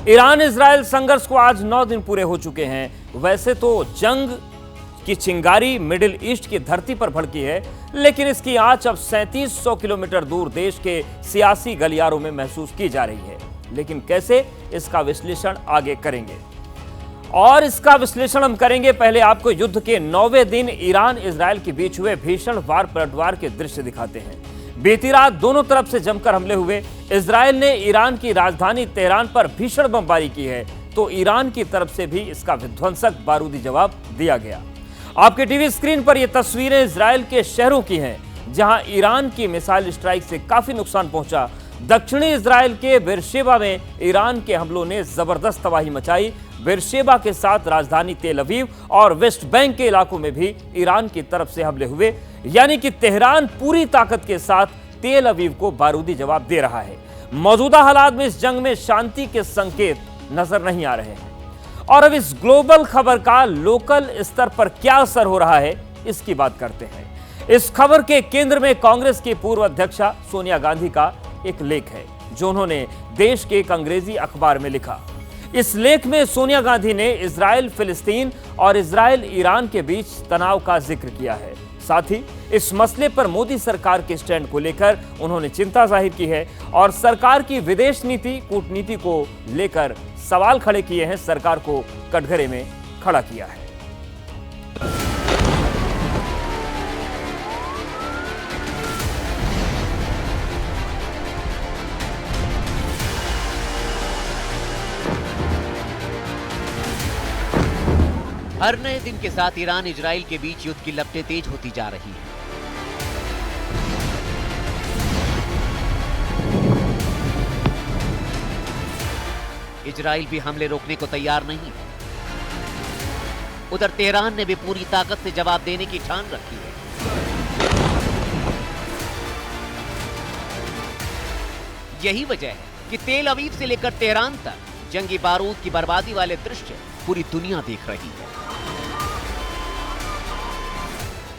Iran Israel संघर्ष को आज 9 दिन पूरे हो चुके हैं। वैसे तो जंग की चिंगारी मिडिल ईस्ट की धरती पर भड़की है, लेकिन इसकी आंच अब 3700 किलोमीटर दूर देश के सियासी गलियारों में महसूस की जा रही है। लेकिन कैसे, इसका विश्लेषण आगे करेंगे। और इसका विश्लेषण हम करेंगे, पहले आपको युद्ध के 9वें दिन ईरान इजराइल के बीच हुए भीषण वार पलटवार के दृश्य दिखाते हैं। बीती रात दोनों तरफ से जमकर हमले हुए। इजराइल ने ईरान की राजधानी तेहरान पर भीषण बमबारी की है, तो ईरान की तरफ से भी इसका विध्वंसक बारूदी जवाब दिया गया। आपके टीवी स्क्रीन पर यह तस्वीरें इजराइल के शहरों की हैं, जहां ईरान की मिसाइल स्ट्राइक से काफी नुकसान पहुंचा। दक्षिणी इजराइल के बेरशेबा में ईरान के हमलों ने जबरदस्त तबाही मचाई। बेरशेबा के साथ राजधानी तेल अवीव और वेस्ट बैंक के इलाकों में भी ईरान की तरफ से हमले हुए, यानी कि तेहरान पूरी ताकत के साथ तेल अवीव को बारूदी जवाब दे रहा है। मौजूदा हालात में इस जंग में शांति के संकेत नजर नहीं आ रहे हैं। और अब इस ग्लोबल खबर का लोकल स्तर पर क्या असर हो रहा है, इसकी बात करते हैं। इस खबर के केंद्र में कांग्रेस की पूर्व अध्यक्षा सोनिया गांधी का एक लेख है, जो उन्होंने देश के एक अंग्रेजी अखबार में लिखा। इस लेख में सोनिया गांधी ने इजराइल फिलिस्तीन और इजराइल ईरान के बीच तनाव का जिक्र किया है। साथ ही इस मसले पर मोदी सरकार के स्टैंड को लेकर उन्होंने चिंता जाहिर की है और सरकार की विदेश नीति कूटनीति को लेकर सवाल खड़े किए हैं, सरकार को कटघरे में खड़ा किया है। हर नए दिन के साथ ईरान इजराइल के बीच युद्ध की लपटें तेज होती जा रही हैं। इजराइल भी हमले रोकने को तैयार नहीं है। उधर तेहरान ने भी पूरी ताकत से जवाब देने की ठान रखी है। यही वजह है कि तेल अवीव से लेकर तेहरान तक जंगी बारूद की बर्बादी वाले दृश्य पूरी दुनिया देख रही है।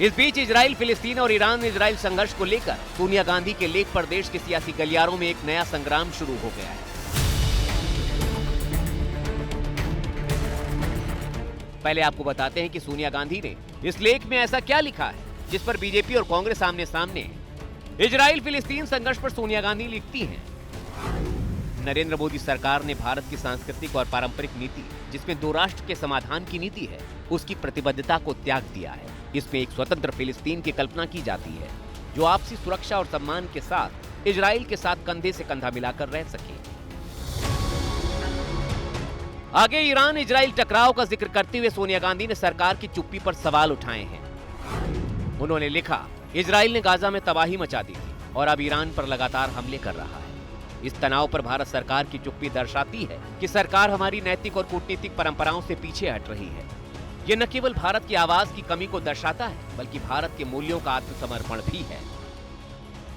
इस बीच इजराइल फिलिस्तीन और ईरान इजराइल संघर्ष को लेकर सोनिया गांधी के लेख पर देश के सियासी गलियारों में एक नया संग्राम शुरू हो गया है। पहले आपको बताते हैं कि सोनिया गांधी ने इस लेख में ऐसा क्या लिखा है, जिस पर बीजेपी और कांग्रेस आमने सामने है। इजराइल फिलिस्तीन संघर्ष पर सोनिया गांधी लिखती हैं, नरेंद्र मोदी सरकार ने भारत की सांस्कृतिक और पारंपरिक नीति, जिसमें 2 राष्ट्र के समाधान की नीति है, उसकी प्रतिबद्धता को त्याग दिया है। इसमें एक स्वतंत्र फिलिस्तीन की कल्पना की जाती है, जो आपसी सुरक्षा और सम्मान के साथ इजराइल के साथ कंधे से कंधा मिलाकर रह सके। आगे ईरान इजराइल टकराव का जिक्र करते हुए सोनिया गांधी ने सरकार की चुप्पी पर सवाल उठाए हैं। उन्होंने लिखा, इजराइल ने गाजा में तबाही मचा दी थी और अब ईरान पर लगातार हमले कर रहा है। इस तनाव पर भारत सरकार की चुप्पी दर्शाती है कि सरकार हमारी नैतिक और कूटनीतिक परंपराओं से पीछे हट रही है। ये न केवल भारत की आवाज की कमी को दर्शाता है, बल्कि भारत के मूल्यों का आत्मसमर्पण भी है।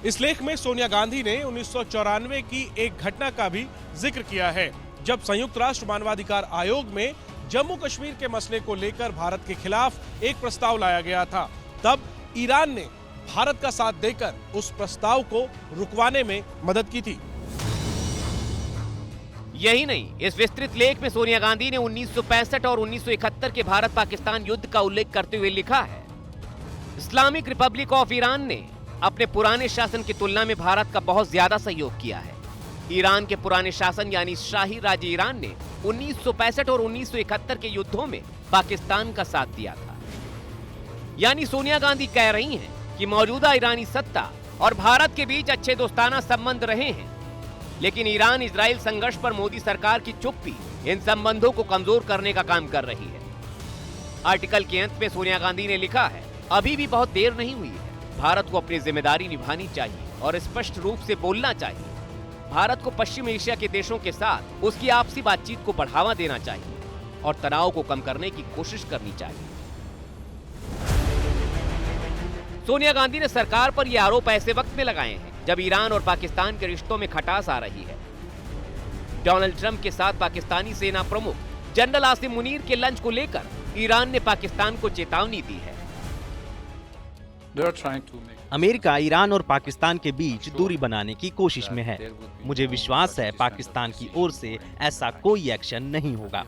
इस लेख में सोनिया गांधी ने 1994 की एक घटना का भी जिक्र किया है, जब संयुक्त राष्ट्र मानवाधिकार आयोग में जम्मू कश्मीर के मसले को लेकर भारत के खिलाफ एक प्रस्ताव लाया गया था। तब ईरान ने भारत का साथ देकर उस प्रस्ताव को रुकवाने में मदद की थी। यही नहीं, इस विस्तृत लेख में सोनिया गांधी ने 1965 और 1971 के भारत पाकिस्तान युद्ध का उल्लेख करते हुए लिखा है, इस्लामिक रिपब्लिक ऑफ ईरान ने अपने पुराने शासन की तुलना में भारत का बहुत ज्यादा सहयोग किया है। ईरान के पुराने शासन यानी शाही राज्य ईरान ने 1965 और 1971 के युद्धों में पाकिस्तान का साथ दिया था। यानी सोनिया गांधी कह रही हैं कि मौजूदा ईरानी सत्ता और भारत के बीच अच्छे दोस्ताना संबंध रहे हैं, लेकिन ईरान इजराइल संघर्ष पर मोदी सरकार की चुप्पी इन संबंधों को कमजोर करने का काम कर रही है। आर्टिकल के अंत में सोनिया गांधी ने लिखा है, अभी भी बहुत देर नहीं हुई है। भारत को अपनी जिम्मेदारी निभानी चाहिए और स्पष्ट रूप से बोलना चाहिए। भारत को पश्चिम एशिया के देशों के साथ उसकी आपसी बातचीत को बढ़ावा देना चाहिए और तनाव को कम करने की कोशिश करनी चाहिए। सोनिया गांधी ने सरकार पर यह आरोप ऐसे वक्त में लगाए हैं जब ईरान और पाकिस्तान के रिश्तों में खटास आ रही है। डोनाल्ड ट्रंप के साथ पाकिस्तानी सेना प्रमुख जनरल आसिम मुनीर के लंच को लेकर ईरान ने पाकिस्तान को चेतावनी दी है। They are trying to make America Iran और पाकिस्तान के बीच दूरी बनाने की कोशिश में है। मुझे विश्वास है पाकिस्तान की ओर से ऐसा कोई एक्शन नहीं होगा।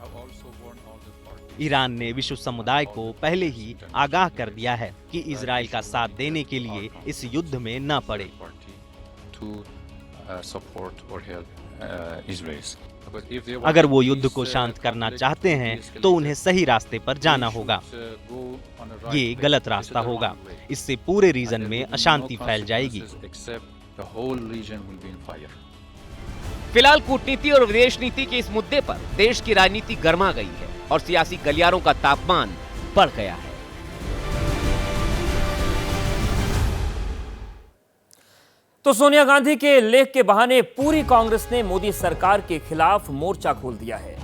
ईरान ने विश्व समुदाय को पहले ही आगाह कर दिया है कि इजराइल का साथ देने के लिए इस युद्ध में न पड़े। अगर वो युद्ध को शांत करना चाहते हैं तो उन्हें सही रास्ते पर जाना होगा। ये गलत रास्ता होगा। इससे पूरे रीजन में अशांति फैल जाएगी। फिलहाल कूटनीति और विदेश नीति के इस मुद्दे पर देश की राजनीति गर्मा गई है और सियासी गलियारों का तापमान बढ़ गया है। तो सोनिया गांधी के लेख के बहाने पूरी कांग्रेस ने मोदी सरकार के खिलाफ मोर्चा खोल दिया है।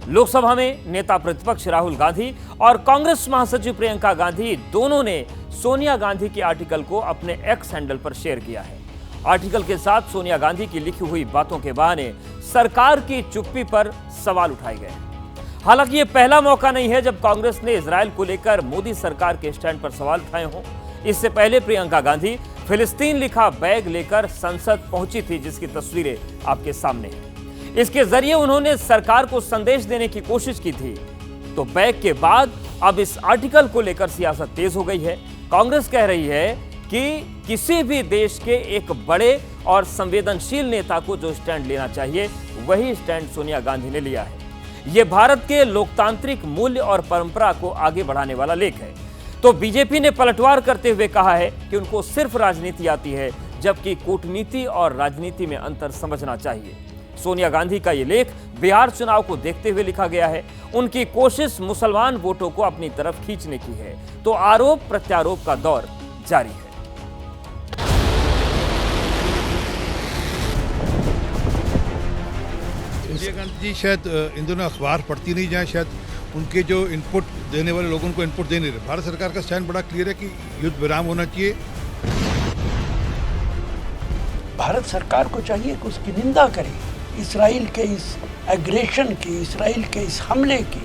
लोकसभा में नेता प्रतिपक्ष राहुल गांधी और कांग्रेस महासचिव प्रियंका गांधी दोनों ने सोनिया गांधी के आर्टिकल को अपने एक्स हैंडल पर शेयर किया है। आर्टिकल के साथ सोनिया गांधी की लिखी हुई बातों के बहाने सरकार की चुप्पी पर सवाल उठाए गए। हालांकि ये पहला मौका नहीं है जब कांग्रेस ने इजराइल को लेकर मोदी सरकार के स्टैंड पर सवाल उठाए हों। इससे पहले प्रियंका गांधी फिलिस्तीन लिखा बैग लेकर संसद पहुंची थी, जिसकी तस्वीरें आपके सामने हैं। इसके जरिए उन्होंने सरकार को संदेश देने की कोशिश की थी। तो बैग के बाद अब इस आर्टिकल को लेकर सियासत तेज हो गई है। कांग्रेस कह रही है कि किसी भी देश के एक बड़े और संवेदनशील नेता को जो स्टैंड लेना चाहिए वही स्टैंड सोनिया गांधी ने लिया है। यह भारत के लोकतांत्रिक मूल्य और परंपरा को आगे बढ़ाने वाला लेख है। तो बीजेपी ने पलटवार करते हुए कहा है कि उनको सिर्फ राजनीति आती है, जबकि कूटनीति और राजनीति में अंतर समझना चाहिए। सोनिया गांधी का ये लेख बिहार चुनाव को देखते हुए लिखा गया है। उनकी कोशिश मुसलमान वोटों को अपनी तरफ खींचने की है। तो आरोप प्रत्यारोप का दौर जारी है। सोनिया गांधी जी शायद इन दोनों अखबार पढ़ती नहीं जाए, शायद उनके जो इनपुट देने वाले लोगों को इनपुट दे नहीं रहे। भारत सरकार का स्टैंड बड़ा क्लियर है कि युद्ध विराम होना चाहिए। भारत सरकार को चाहिए कि उसकी निंदा करे इसराइल के इस एग्रेशन की, इसराइल के इस हमले की।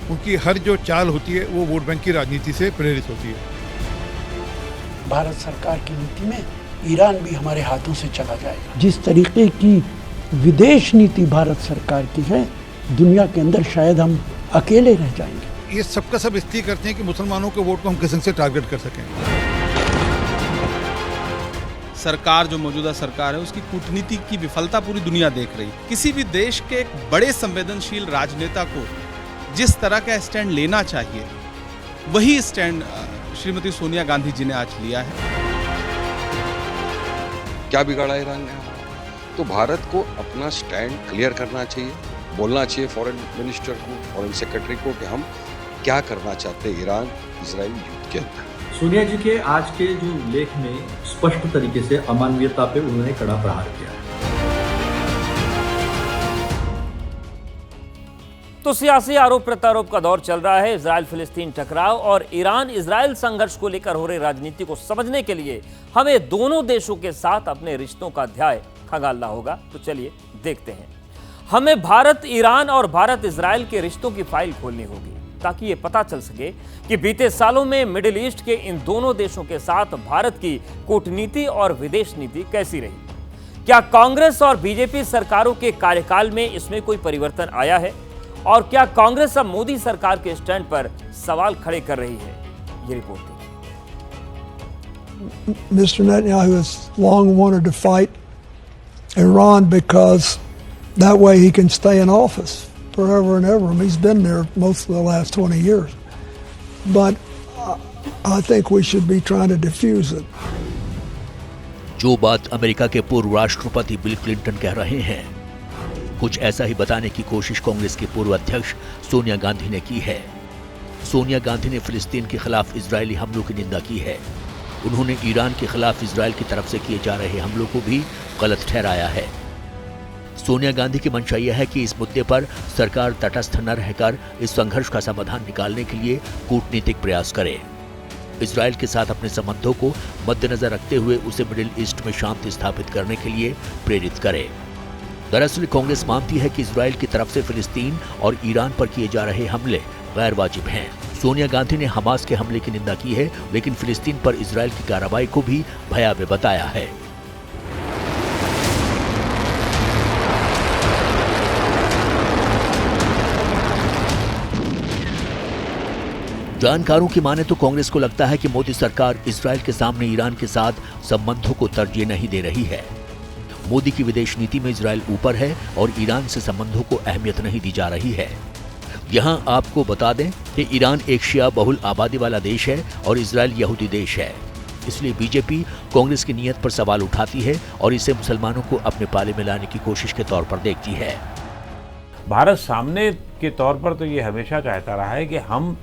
उनकी हर जो चाल होती है वो वोट बैंक की राजनीति से प्रेरित होती है। भारत सरकार की नीति में ईरान भी हमारे हाथों से चला जाएगा। जिस तरीके की विदेश नीति भारत सरकार की है, दुनिया के अंदर शायद हम अकेले रह जाएंगे। ये सबका सब इसलिए करते हैं कि मुसलमानों के वोट को हम किसी से टारगेट कर सकें। सरकार जो मौजूदा सरकार है उसकी कूटनीति की विफलता पूरी दुनिया देख रही। किसी भी देश के एक बड़े संवेदनशील राजनेता को जिस तरह का स्टैंड लेना चाहिए वही स्टैंड श्रीमती सोनिया गांधी जी ने आज लिया है। क्या बिगाड़ा ईरान ने? तो भारत को अपना स्टैंड क्लियर करना चाहिए, बोलना चाहिए फॉरेन मिनिस्टर को, फॉरेन सेक्रेटरी को कि हम क्या करना चाहते हैं ईरान इजराइल युद्ध के अंदर। सोनिया जी के आज के जो लेख में स्पष्ट तरीके से अमानवीयता पे उन्होंने कड़ा प्रहार किया है। तो सियासी आरोप प्रत्यारोप का दौर चल रहा है। इजराइल फिलिस्तीन टकराव और ईरान इजराइल संघर्ष को लेकर हो रही राजनीति को समझने के लिए हमें दोनों देशों के साथ अपने रिश्तों का अध्याय खंगालना होगा। तो चलिए देखते हैं। हमें भारत ईरान और भारत इजराइल के रिश्तों की फाइल खोलनी होगी ताकि ये पता चल सके कि बीते सालों में मिडिल ईस्ट के इन दोनों देशों के साथ भारत की कूटनीति और विदेश नीति कैसी रही। क्या कांग्रेस और बीजेपी सरकारों के कार्यकाल में इसमें कोई परिवर्तन आया है और क्या कांग्रेस अब मोदी सरकार के स्टैंड पर सवाल खड़े कर रही है। ये रिपोर्ट देखिए। Mr. Netanyahu has long wanted to fight Iran because that way he can stay in office forever and ever. I mean, he's been there most of the last 20 years. But I think we should be trying to diffuse it. जो बात America के पूर्व राष्ट्रपति bill Clinton कह रहे हैं, कुछ ऐसा ही बताने की कोशिश कांग्रेस के पूर्व अध्यक्ष सोनिया गांधी ने की है। सोनिया गांधी ने फिलिस्तीन के खिलाफ इजरायली हमलों की निंदा की है। उन्होंने ईरान के खिलाफ इजरायल की तरफ से किए जा रहे हमलों को भी गलत ठहराया है। सोनिया गांधी की मंशा यह है कि इस मुद्दे पर सरकार तटस्थ न रहकर इस संघर्ष का समाधान निकालने के लिए कूटनीतिक प्रयास करे। इजरायल के साथ अपने संबंधों को मद्देनजर रखते हुए उसे मिडिल ईस्ट में शांति स्थापित करने के लिए प्रेरित करे। दरअसल कांग्रेस मानती है कि इजरायल की तरफ से फिलिस्तीन और ईरान पर किए जा रहे हमले गैर वाजिब हैं। सोनिया गांधी ने हमास के हमले की निंदा की है, लेकिन फिलिस्तीन पर इजरायल की कार्रवाई को भी भयावह बताया है। जानकारों की माने तो कांग्रेस को लगता है कि मोदी सरकार इजरायल के सामने ईरान के साथ संबंधों को तरजीह नहीं दे रही है। मोदी की विदेश नीति में इजरायल ऊपर है और ईरान से संबंधों को अहमियत नहीं दी जा रही है। यहां आपको बता दें कि ईरान एक शिया बहुल आबादी वाला देश है और इजरायल यहूदी देश है। इसलिए बीजेपी कांग्रेस की नीयत पर सवाल उठाती है और इसे मुसलमानों को अपने पाले में लाने की कोशिश के तौर पर देखती है। भारत सामने के तौर पर तो ये हमेशा चाहता रहा है कि हम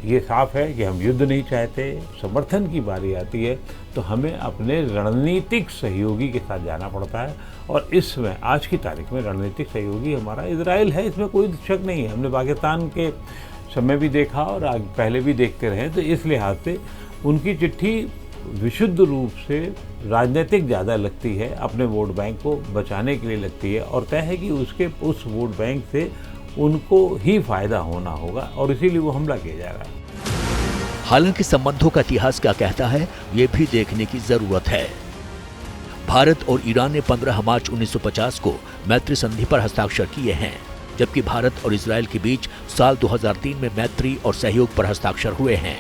ये साफ है कि हम युद्ध नहीं चाहते। समर्थन की बारी आती है तो हमें अपने रणनीतिक सहयोगी के साथ जाना पड़ता है, और इसमें आज की तारीख में रणनीतिक सहयोगी हमारा इजराइल है, इसमें कोई शक नहीं है। हमने पाकिस्तान के समय भी देखा और पहले भी देखते रहे, तो इस लिहाज से उनकी चिट्ठी विशुद्ध रूप से राजनीतिक ज़्यादा लगती है, अपने वोट बैंक को बचाने के लिए लगती है, और तय है कि उस वोट बैंक से उनको ही फायदा होना होगा और इसीलिए वो हमला किया जा रहा है। हालांकि संबंधों का इतिहास क्या कहता है, ये भी देखने की जरूरत है। भारत और ईरान ने 15 मार्च 1950 को मैत्री संधि पर हस्ताक्षर किए हैं, जबकि भारत और इजरायल के बीच साल 2003 में मैत्री और सहयोग पर हस्ताक्षर हुए हैं।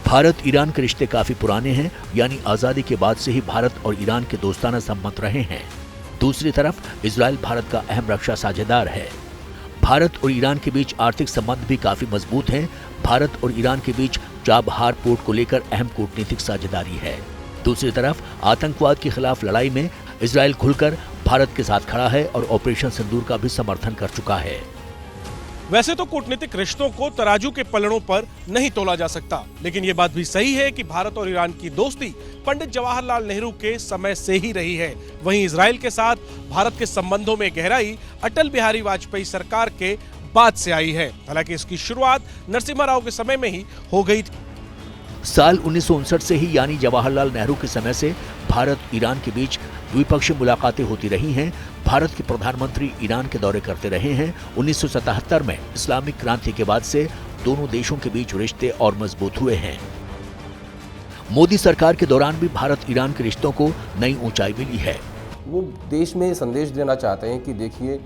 भारत ईरान के रिश्ते काफी पुराने हैं, यानी आजादी के बाद से ही भारत और ईरान के दोस्ताना संबंध रहे हैं। दूसरी तरफ इजरायल भारत का अहम रक्षा साझेदार है। भारत और ईरान के बीच आर्थिक संबंध भी काफी मजबूत हैं। भारत और ईरान के बीच चाबहार पोर्ट को लेकर अहम कूटनीतिक साझेदारी है। दूसरी तरफ आतंकवाद के खिलाफ लड़ाई में इजरायल खुलकर भारत के साथ खड़ा है और ऑपरेशन सिंदूर का भी समर्थन कर चुका है। वैसे तो कूटनीतिक रिश्तों को तराजू के पलड़ों पर नहीं तोला जा सकता, लेकिन ये बात भी सही है कि भारत और ईरान की दोस्ती पंडित जवाहरलाल नेहरू के समय से ही रही है। वहीं इजराइल के साथ भारत के संबंधों में गहराई अटल बिहारी वाजपेयी सरकार के बाद से आई है। हालांकि इसकी शुरुआत नरसिम्हा राव के समय में ही हो गई थी। साल 1959 से ही, यानी जवाहरलाल नेहरू के समय से भारत ईरान के बीच द्विपक्षीय मुलाकातें होती रही हैं। भारत के प्रधानमंत्री ईरान के दौरे करते रहे हैं। 1977 में इस्लामिक क्रांति के बाद से दोनों देशों के बीच रिश्ते और मजबूत हुए हैं। मोदी सरकार के दौरान भी भारत ईरान के रिश्तों को नई ऊंचाई मिली है। वो देश में संदेश देना चाहते हैं कि देखिए,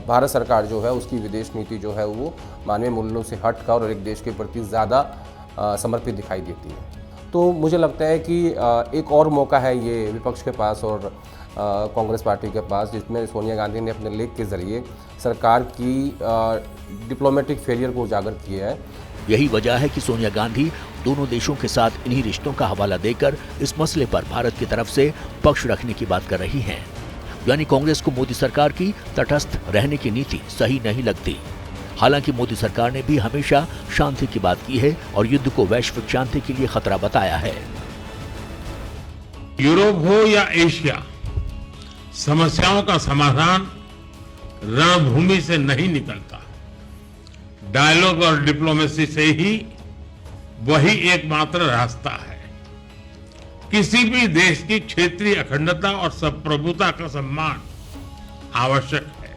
भारत सरकार जो है उसकी विदेश नीति जो है वो मानवीय मूल्यों से हटकर और एक देश के प्रति ज़्यादा समर्पित दिखाई देती है। तो मुझे लगता है कि एक और मौका है ये विपक्ष के पास और कांग्रेस पार्टी के पास, जिसमें सोनिया गांधी ने अपने लेख के जरिए सरकार की डिप्लोमेटिक फेलियर को उजागर किया है। यही वजह है कि सोनिया गांधी दोनों देशों के साथ इन्हीं रिश्तों का हवाला देकर इस मसले पर भारत की तरफ से पक्ष रखने की बात कर रही हैं। यानी कांग्रेस को मोदी सरकार की तटस्थ रहने की नीति सही नहीं लगती। हालांकि मोदी सरकार ने भी हमेशा शांति की बात की है और युद्ध को वैश्विक शांति के लिए खतरा बताया है। यूरोप हो या एशिया, समस्याओं का समाधान रणभूमि से नहीं निकलता, डायलॉग और डिप्लोमेसी से ही वही एकमात्र रास्ता है। किसी भी देश की क्षेत्रीय अखंडता और संप्रभुता का सम्मान आवश्यक है।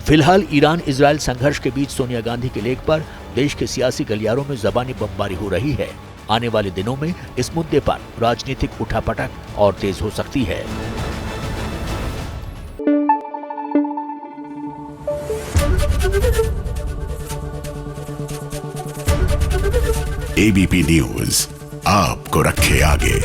फिलहाल ईरान इजरायल संघर्ष के बीच सोनिया गांधी के लेख पर देश के सियासी गलियारों में ज़बानी बमबारी हो रही है। आने वाले दिनों में इस मुद्दे पर राजनीतिक उठापटक और तेज हो सकती है। एबीपी न्यूज आपको रखे आगे।